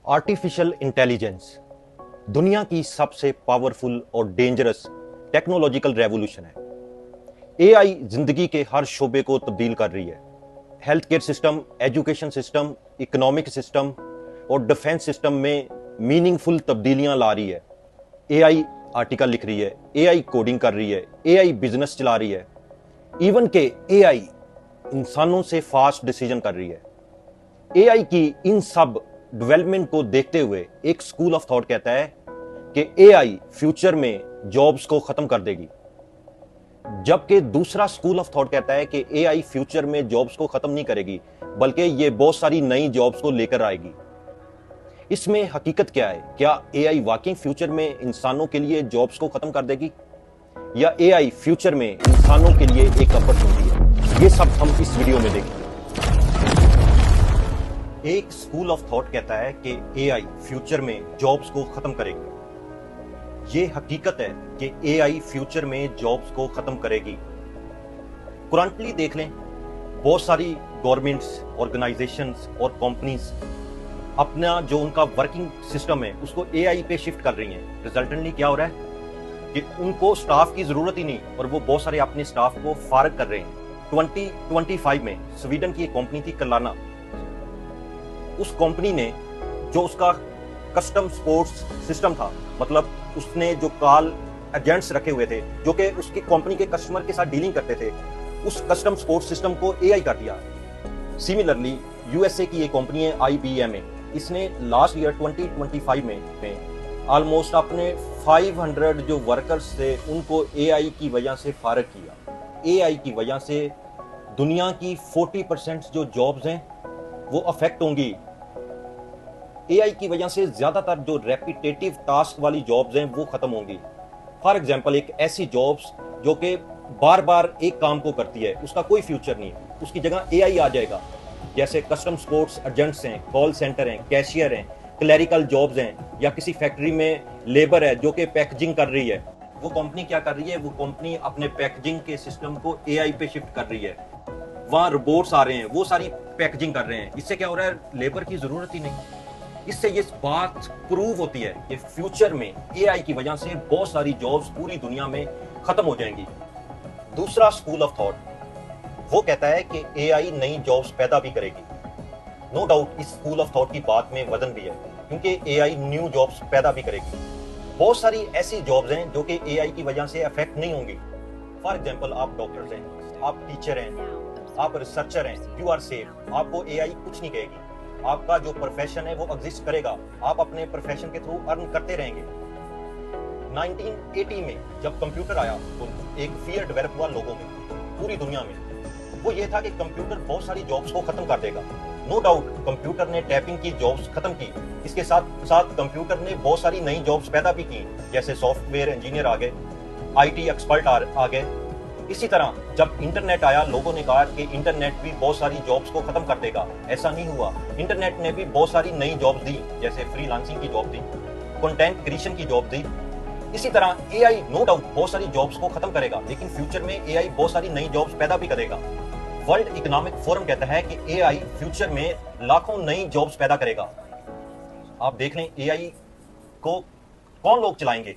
Artificial intelligence दुनिया की सबसे पावरफुल और डेंजरस टेक्नोलॉजिकल रेवोल्यूशन है। एआई जिंदगी के हर शोबे को तब्दील कर रही है। Health care system, education system, economic system और डिफेंस सिस्टम में मीनिंगफुल तब्दीलियां ला रही है। एआई आर्टिकल लिख रही है, एआई कोडिंग कर रही है, एआई बिजनेस चला रही है, इवन के एआई इंसानों से फास्ट डिसीजन कर रही है। एआई की इन सब डेवलपमेंट को देखते हुए एक स्कूल ऑफ थॉट कहता है कि एआई फ्यूचर में जॉब्स को खत्म कर देगी, जबकि दूसरा स्कूल ऑफ थॉट कहता है कि एआई फ्यूचर में जॉब्स को खत्म नहीं करेगी, बल्कि ये बहुत सारी नई जॉब्स को लेकर आएगी। इसमें हकीकत क्या है? क्या एआई वाकई फ्यूचर में इंसानों के लिए जॉब्स को खत्म कर देगी, या एआई फ्यूचर में इंसानों के लिए एक अपॉर्चुनिटी है? ये सब हम इस वीडियो में देखेंगे। एक स्कूल ऑफ थॉट कहता है कि एआई फ्यूचर में जॉब्स को खत्म करेगी। ये हकीकत है कि एआई फ्यूचर में जॉब्स को खत्म करेगी। करंटली देख लें, बहुत सारी गवर्नमेंट्स, ऑर्गेनाइजेशंस और कंपनीज अपना जो उनका वर्किंग सिस्टम है उसको एआई पे शिफ्ट कर रही हैं। रिजल्टेंटली क्या हो रहा है कि उनको स्टाफ की जरूरत ही नहीं और वो बहुत सारे अपने स्टाफ को फारग कर रहे हैं। 2025 में स्वीडन की एक कंपनी थी कलाना। उस कंपनी ने जो उसका कस्टम सपोर्ट सिस्टम था, मतलब उसने जो कॉल एजेंट्स रखे हुए थे जो कि उसकी कंपनी के कस्टमर के साथ डीलिंग करते थे, उस कस्टम सपोर्ट सिस्टम को एआई कर दिया। सिमिलरली यूएसए की एक कंपनी है आईबीएम, इसने लास्ट ईयर 2025 में ऑलमोस्ट अपने 500 जो वर्कर्स थे उनको एआई की वजह से फारग किया। एआई की वजह से दुनिया की 40% जो जॉब्स हैं वो अफेक्ट होंगी। एआई की वजह से ज्यादातर जो रेपिटेटिव टास्क वाली जॉब्स हैं वो खत्म होंगी। फॉर एग्जांपल, एक ऐसी जॉब्स जो कि बार बार एक काम को करती है, उसका कोई फ्यूचर नहीं है, उसकी जगह एआई आ जाएगा। जैसे कस्टम सपोर्ट्स एजेंट्स हैं, कॉल सेंटर हैं, कैशियर हैं, क्लरिकल जॉब्स हैं, या किसी फैक्ट्री में लेबर है जो कि पैकेजिंग कर रही है। वो कंपनी क्या कर रही है? वो कंपनी अपने पैकेजिंग के सिस्टम को एआई पे शिफ्ट कर रही है। वहां रोबोट्स आ रहे हैं, वो सारी पैकेजिंग कर रहे हैं। इससे क्या हो रहा है? लेबर की जरूरत ही नहीं। इससे ये बात प्रूव होती है कि फ्यूचर में एआई की वजह से बहुत सारी जॉब्स पूरी दुनिया में खत्म हो जाएंगी। दूसरा स्कूल ऑफ थॉट वो कहता है कि एआई नई जॉब्स पैदा भी करेगी। नो डाउट इस स्कूल ऑफ थॉट की बात में वजन भी है, क्योंकि एआई न्यू जॉब्स पैदा भी करेगी। बहुत सारी ऐसी जॉब्स हैं जो कि एआई की वजह से अफेक्ट नहीं होंगी। फॉर एग्जाम्पल, आप डॉक्टर्स हैं, आप टीचर हैं, आप रिसर्चर हैं, यू आर सेफ। आपको एआई कुछ नहीं कहेगी। आपका जो प्रोफेशन है वो एग्जिस्ट करेगा, आप अपने प्रोफेशन के थ्रू अर्न करते रहेंगे। 1980 में जब कंप्यूटर आया तो एक फियर डेवलप हुआ लोगों में, पूरी दुनिया में। वो ये था कि कंप्यूटर बहुत सारी जॉब्स को खत्म कर देगा। नो डाउट कंप्यूटर ने टाइपिंग की जॉब्स खत्म की, इसके साथ साथ कंप्यूटर ने बहुत सारी नई जॉब्स पैदा भी की, जैसे सॉफ्टवेयर इंजीनियर आ गए, आईटी एक्सपर्ट आ गए। इसी तरह जब इंटरनेट आया, लोगों ने कहा कि इंटरनेट भी बहुत सारी जॉब्स को खत्म कर देगा। ऐसा नहीं हुआ। इंटरनेट ने भी बहुत सारी नई जॉब्स दी, जैसे फ्रीलांसिंग की जॉब दी, कंटेंट क्रिएशन की जॉब दी। इसी तरह एआई नो डाउट बहुत सारी जॉब्स को खत्म करेगा, लेकिन फ्यूचर में एआई बहुत सारी नई जॉब्स पैदा भी करेगा। वर्ल्ड इकोनॉमिक फोरम कहता है कि एआई फ्यूचर में लाखों नई जॉब्स पैदा करेगा। आप देख लें एआई को कौन लोग चलाएंगे।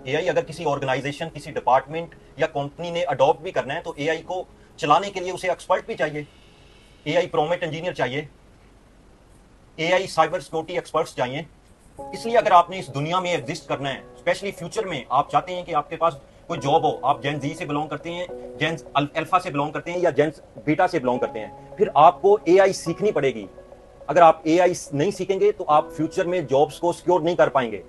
एआई अगर किसी ऑर्गेनाइजेशन, किसी डिपार्टमेंट या कंपनी ने अडॉप्ट भी करना है तो एआई को चलाने के लिए उसे एक्सपर्ट भी चाहिए। एआई प्रॉम्प्ट इंजीनियर चाहिए, एआई साइबर सिक्योरिटी एक्सपर्ट्स चाहिए। इसलिए अगर आपने इस दुनिया में एग्जिस्ट करना है, स्पेशली फ्यूचर में आप चाहते हैं कि आपके पास कोई जॉब हो, आप जेन जी से बिलोंग करते हैं, जेन अल्फा से बिलोंग करते हैं या जेन बीटा से बिलोंग करते हैं, फिर आपको एआई सीखनी पड़ेगी। अगर आप एआई नहीं सीखेंगे तो आप फ्यूचर में जॉब्स को सिक्योर नहीं कर पाएंगे।